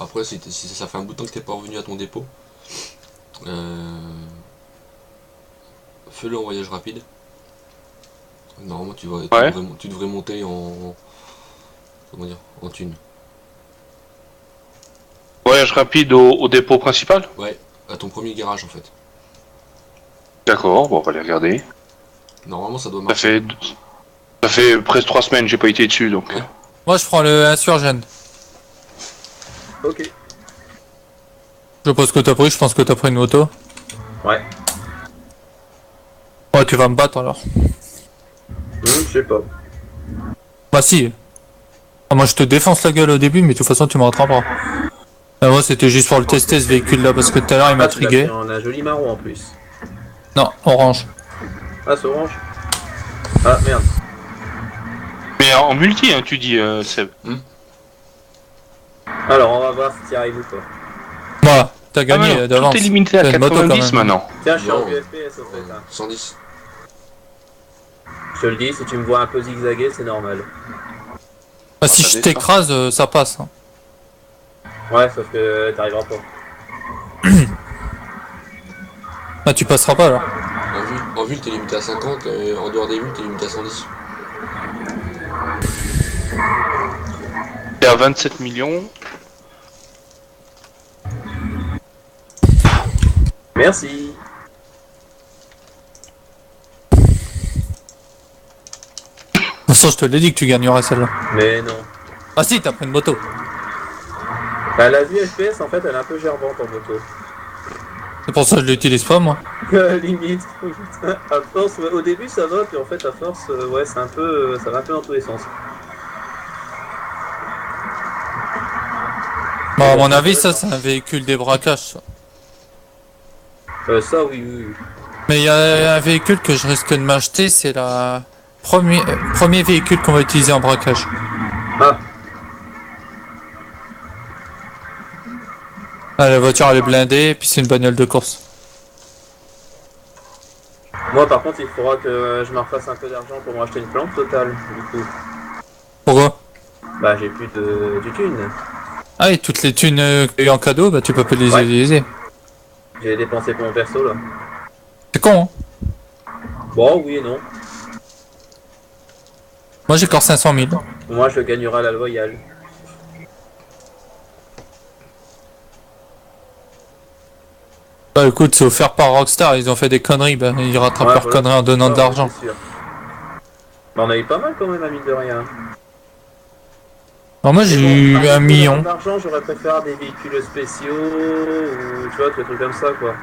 Après, si ça fait un bout de temps que t'es pas revenu à ton dépôt, fais-le en voyage rapide. Normalement, Ouais. tu devrais monter en. Comment dire? En thune. Voyage rapide au dépôt principal. Ouais, à ton premier garage en fait. D'accord, bon, on va les regarder. Normalement, ça doit Ça marcher. fait, ça fait presque 3 semaines, j'ai pas été dessus, donc. Ouais. Moi, je prends le Insurgent. Ok. Je sais pas ce que t'as pris, je pense que t'as pris une moto. Ouais. Ouais, tu vas me battre alors. Je sais pas. Bah si. Ah, moi, je te défonce la gueule au début, mais de toute façon, tu me rattraperas. Moi, c'était juste pour le tester, ce véhicule-là, parce que tout à l'heure, il m'a Ah, tu l'as pris trigué. en un joli marron en plus. Non, orange. Ah, c'est orange. Ah, merde. Mais en multi, hein, tu dis, Seb. Alors, on va voir si tu y arrives ou pas. Bah, t'as Ah, gagné mais non, d'avance. tout est limité à T'as une moto, quand 90 même. maintenant. Tiens, je suis en Non. UFPS au fait. Hein. 110. Je te le dis, si tu me vois un peu zigzaguer, c'est normal. Bah, si ça je descend. t'écrase, ça passe. Hein. Ouais, sauf que t'arriveras pas. Bah, tu passeras pas alors. En ville, t'es limité à 50, et en dehors des villes, t'es limité à 110. T'es à 27 millions. Merci. De toute façon, je te l'ai dit que tu gagnerais celle-là. Mais non. Ah si, t'as pris une moto. Bah, la vue FPS, en fait, elle est un peu gerbante en moto. C'est pour ça que je l'utilise pas, moi. Limite. À force, ouais, au début, ça va, puis en fait, à force, ouais, c'est un peu, ça va un peu dans tous les sens. Bon, à mon avis, ça, c'est un véhicule débraquage, ça. Ça, oui, oui, oui. Mais il y a un véhicule que je risque de m'acheter, c'est la premier véhicule qu'on va utiliser en braquage. Ah, Ah, la voiture elle est blindée, et puis c'est une bagnole de course. moi, par contre, il faudra que je me refasse un peu d'argent pour me racheter une plante totale, du coup. Pourquoi? Bah, j'ai plus de thunes. Ah, et toutes les thunes que tu as eu en cadeau, bah tu peux pas les Ouais. utiliser. J'ai dépensé pour mon perso, là. C'est con, hein? Bon, oui et non. Moi j'ai encore 500 000. Moi, je gagnerai à la loyale. Bah écoute, c'est offert par Rockstar, ils ont fait des conneries, bah ils rattrapent Ouais, leurs voilà. conneries en donnant Ah, de ouais, l'argent. c'est sûr. Bah, on a eu pas mal quand même, à mine de rien. Alors moi j'ai eu Avec 1 tout million. l'argent, j'aurais préféré des véhicules spéciaux ou tu vois, des trucs comme ça quoi.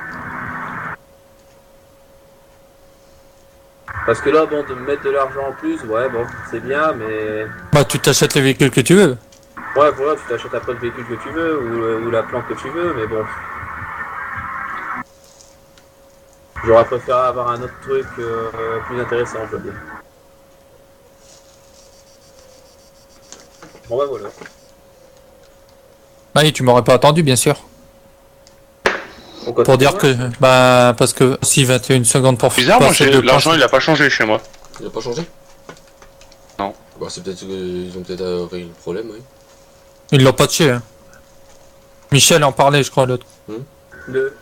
Parce que là, bon, de me mettre de l'argent en plus, ouais, bon, c'est bien, mais Bah tu t'achètes les véhicules que tu veux. ouais, voilà, tu t'achètes après le véhicule que tu veux ou la plante que tu veux, mais bon. J'aurais préféré avoir un autre truc plus intéressant, je veux dire. Bon, bah voilà. Ah oui, tu m'aurais pas attendu bien sûr. Donc, Pour dire que, bah parce que si 21 secondes pour Bizarre, moi, passer de l'argent, planche- il a pas changé chez moi. Il a pas changé? Non. Bah, c'est peut-être qu'ils ont peut-être réglé le problème, oui. Ils l'ont patché. Hein. Michel en parlait, je crois, l'autre. Le...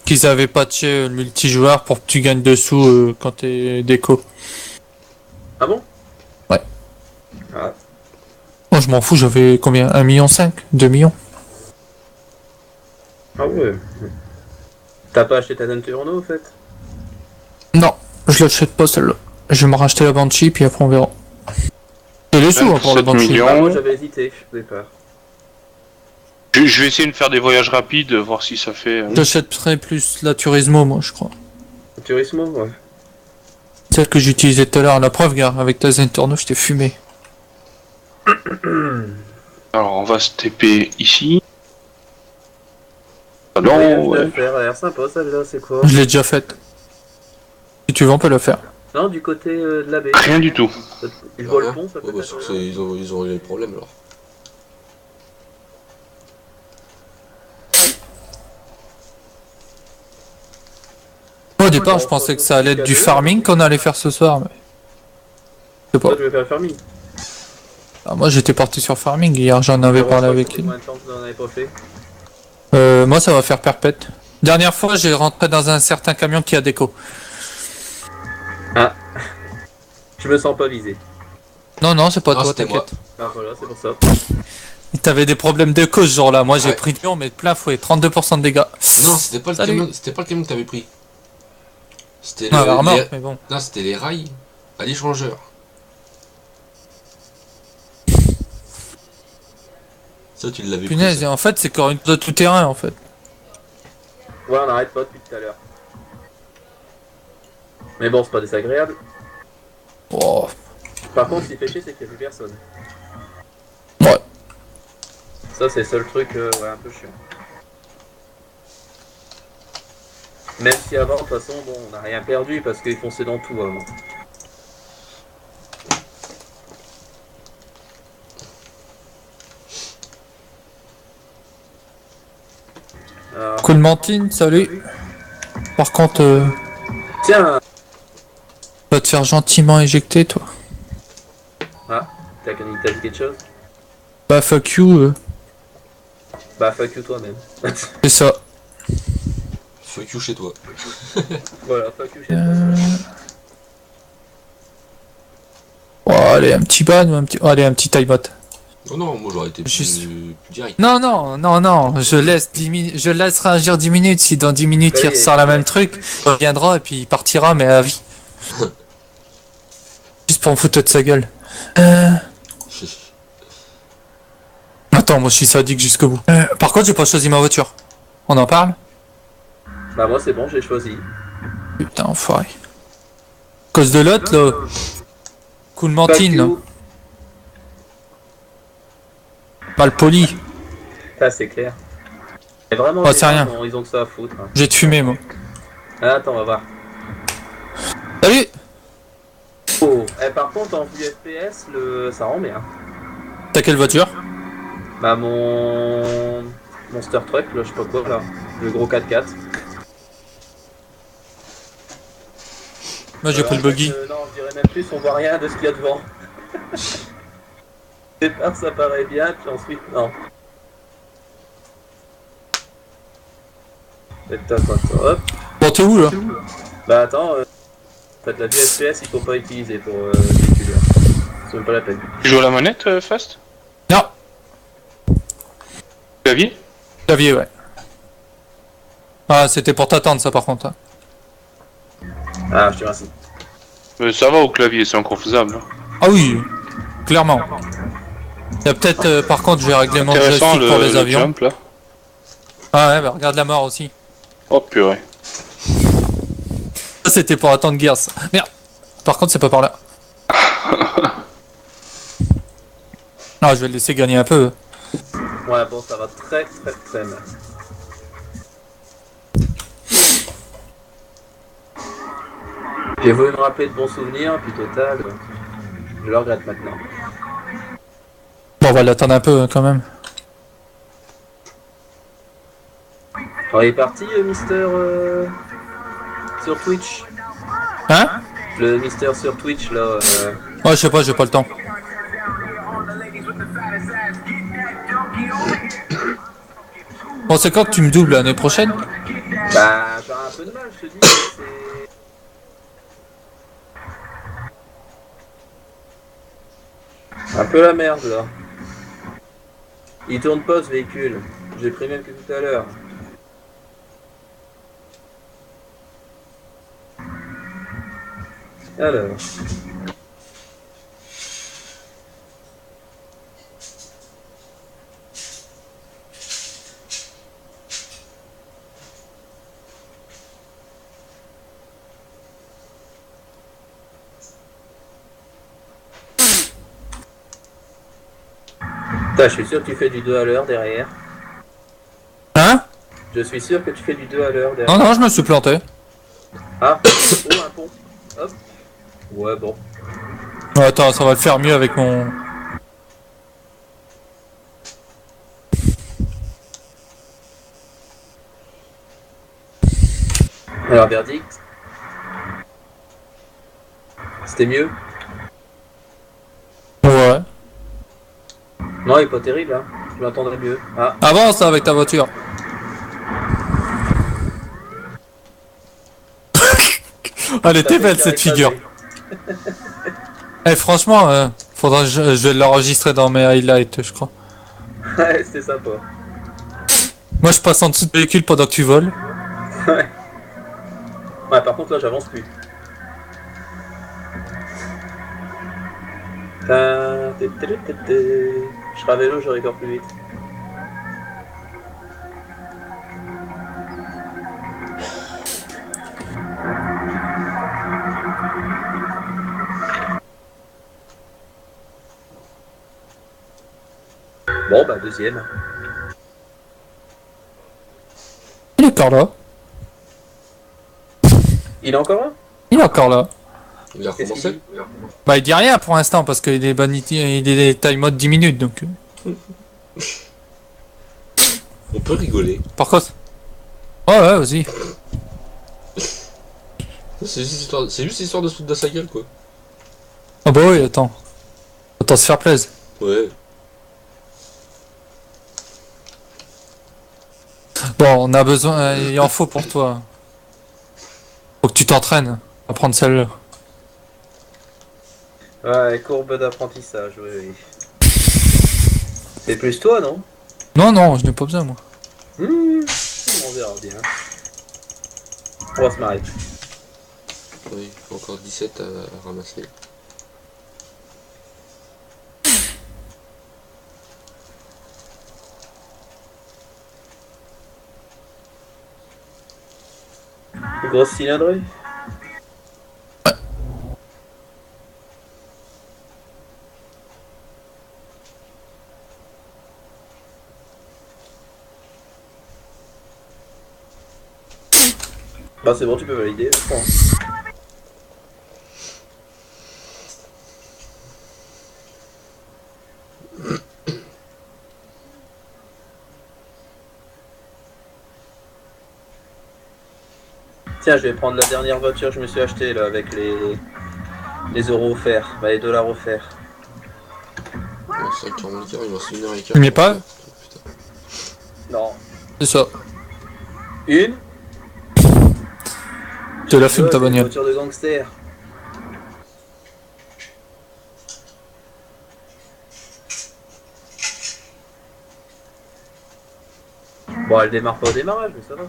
Qu'ils avaient patché le multijoueur pour que tu gagnes dessous quand t'es déco. Ah bon? Ouais. Ah. Moi je m'en fous, j'avais combien 1,5 million 2 millions. Ah ouais. T'as pas acheté ta Turno, au fait? Non, je l'achète pas celle-là. Je vais me racheter la Banshee puis après on verra. Et les sous hein, pour la 27 Banshee. millions. Ah, moi j'avais hésité au départ. Je vais essayer de faire des voyages rapides, voir si ça fait. J'achèterais plus la Turismo moi je crois. Turismo, ouais. Celle que j'utilisais tout à l'heure, la preuve gars, avec ta Zentorno je t'ai fumé. Alors, on va se TP ici. Ah Non, non, je vais ouais. la faire, elle a l'air sympa celle-là, c'est quoi? Je l'ai déjà faite. Si tu veux on peut la faire. Non, du côté de la baie. Rien du tout. Je vois Rien. le pont, ça peut Ouais, bah, être c'est que intéressant. ils ont réglé le problème alors. Moi, au départ je pensais que ça allait être du farming qu'on allait faire ce soir mais... Je sais pas. Toi, tu veux faire le farming? Ah, moi j'étais parti sur farming hier, j'en avais parlé avec Ça fait elle. combien de temps que vous en avez pas fait? Moi ça va faire perpète. Dernière fois j'ai rentré dans un certain camion qui a déco. Ah. Je me sens pas visé. Non non c'est pas Ah, toi, c'était moi. t'inquiète. Ah voilà, c'est pour ça. T'avais des problèmes de cause ce jour-là, moi j'ai Ouais. pris Lyon mais de plein fouet, 32% de dégâts. Non, c'était pas le Salut. camion, c'était pas le camion que t'avais pris. C'était Ah, la remorque, les... mais bon. Non, c'était les rails à l'échangeur. Ça, tu l'avais pris. Punaise, et ça. en fait c'est encore une de tout terrain en fait. Ouais, on n'arrête pas depuis tout à l'heure. Mais bon, c'est pas désagréable. Oh. Par contre, ce qui fait chier, c'est qu'il n'y a plus personne. Ouais. Ça, c'est le seul truc ouais, un peu chiant. Même si avant, de toute façon, bon, on n'a rien perdu parce qu'ils fonçaient dans tout avant. Alors, Cool Mantine, salut. Par contre, tiens, va te faire gentiment éjecter toi. t'as dit quelque chose? Bah fuck you, Bah, fuck you toi-même. c'est ça. Fuck you chez toi. Voilà, fuck you chez toi. Oh, allez, un petit ban ou un petit... oh, allez, un petit timeout. Oh non, moi j'aurais été Juste- plus direct. Non, non, non, non, je laisse 10 minutes, je laisserai agir 10 minutes, si dans 10 minutes il Allez, ressort la même truc, il reviendra et puis il partira, mais à vie. Juste pour me foutre de sa gueule. Attends, moi je suis sadique jusqu'au bout. Par contre, j'ai pas choisi ma voiture. On en parle? Bah, moi, c'est bon, j'ai choisi. Putain, enfoiré. Cause de l'autre, là. Cool Fuck Mantine, là. you. Mal poli. Ça, c'est clair. Et vraiment, Oh, les c'est gens, rien. Ils ont que ça à foutre. Hein. J'ai te fumé, moi. Ah, attends, on va voir. Salut! Oh, par contre, en vue FPS, ça rend bien. T'as quelle voiture? Bah, mon Monster Truck, là, je sais pas quoi, là. Le gros 4x4. Moi j'ai pris le En fait, buggy. non, je dirais même plus, on voit rien de ce qu'il y a devant. Au départ, ça paraît bien, puis ensuite, non. Hop. Bon, t'es où, là? Bah, attends, en fait, la vue FPS, il faut pas utiliser pour véhicule. C'est même pas la peine. Tu joues à la manette, Fast? Non, Clavier? clavier, ouais. Ah, c'était pour t'attendre, ça, par contre. Hein. Ah, je te remercie. Ça va au clavier, c'est encore faisable. Hein. Ah oui, clairement. Il y a peut-être, par contre, je vais régler mon Intéressant joystick pour les le avions. jump là. Ah ouais, bah regarde la mort aussi. Oh purée. Ça, c'était pour attendre Gears. Merde. Par contre, c'est pas par là. Ah, je vais le laisser gagner un peu. Ouais, bon, ça va très très très mal. J'ai voulu me rappeler de bons souvenirs, puis total, je le regrette maintenant. Bon, on va l'attendre un peu, quand même. On est parti, Mister sur Twitch. Hein? Le Mister sur Twitch, là. Ouais, je sais pas, j'ai pas le temps. Bon, c'est quand que tu me doubles l'année prochaine? Bah, j'ai un peu de mal, je te dis. C'est un peu la merde, là. Il tourne pas ce véhicule. J'ai pris même que tout à l'heure. Alors. Putain, je suis sûr que tu fais du 2 à l'heure derrière. Hein? Je suis sûr que tu fais du 2 à l'heure derrière. Non, non, je me suis planté. Ah, oh, un pont. Hop. Ouais, bon. Ouais, attends, ça va le faire mieux avec mon... Alors, verdict. C'était mieux. Ouais. Non, il est pas terrible, hein. Je m'attendrais mieux. Ah, Avance avec ta voiture. Elle était belle cette figure. Eh franchement, faudra que je vais l'enregistrer dans mes highlights, je crois. Ouais, c'était sympa. Moi je passe en dessous de véhicule pendant que tu voles. Ouais. Ouais, par contre là j'avance plus. Je serai à vélo, j'aurai encore plus vite. Bon bah deuxième. Il est encore là. Il est encore là? Il est encore là. Il a Qu'est-ce recommencé. qu'il dit? Bah il dit rien pour l'instant parce qu'il est il est time mode 10 minutes donc. On peut rigoler. Par contre. Ouais ouais vas-y. C'est juste histoire de se foutre de sa gueule quoi. Ah bah oui attends. Autant se faire plaisir. Ouais. Bon on a besoin. Il en faut pour toi. Faut que tu t'entraînes à prendre celle-là. Ouais, courbe d'apprentissage, oui, oui. C'est plus toi, non? Non non je n'ai pas besoin moi. On verra bien. On va se marrer. Oui, il faut encore 17 à ramasser. Grosse cylindrée. Bah c'est bon, tu peux valider, je crois. Tiens, je vais prendre la dernière voiture que je me suis achetée là avec les euros offerts, bah, les dollars offerts. Ouais, c'est vrai qu'il il me reste 1h15. Mais pas. Putain. Non. C'est ça. Une. Te la fume ta Une bagnole. voiture de gangster. Bon, elle démarre pas au démarrage, mais ça va.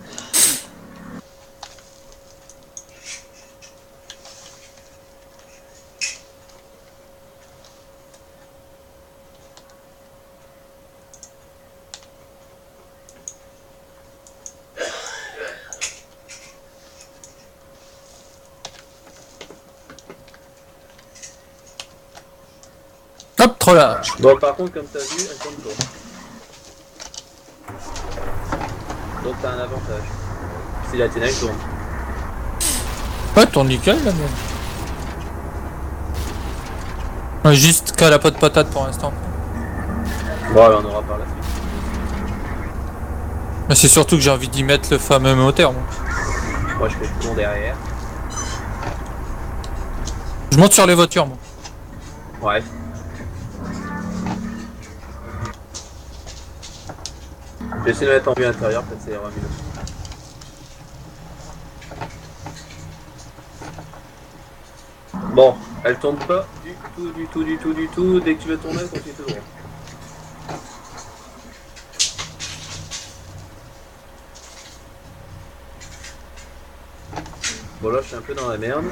Hop trop large. Bon, par contre, comme t'as vu, elle tourne pas. Donc t'as un avantage. Si la tienne elle tourne. Ouais tourne nickel la mienne. Ouais, juste qu'elle a pas de patate pour l'instant. Bon, on aura par la suite. Mais c'est surtout que j'ai envie d'y mettre le fameux moteur moi. Moi, je fais le tour derrière. Je monte sur les voitures moi. Ouais. Je vais essayer de mettre en vue intérieure, peut-être ça ira mieux. Bon, elle tourne pas du tout. Dès que tu veux tourner, elle continue tout droit. Bon là, je suis un peu dans la merde.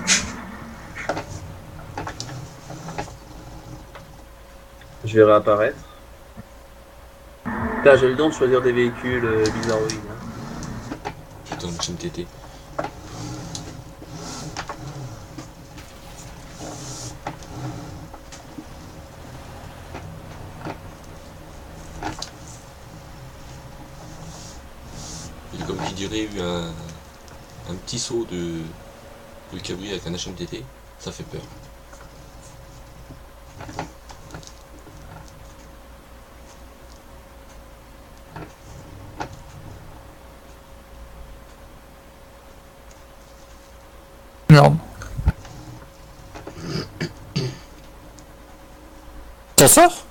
Je vais réapparaître. Là, j'ai le don de choisir des véhicules bizarroïdes. Hein. Putain, le chaîne TT. Il a comme qui dirait eu un petit saut de cabri avec un HMTT, ça fait peur. Merde. T'en sors?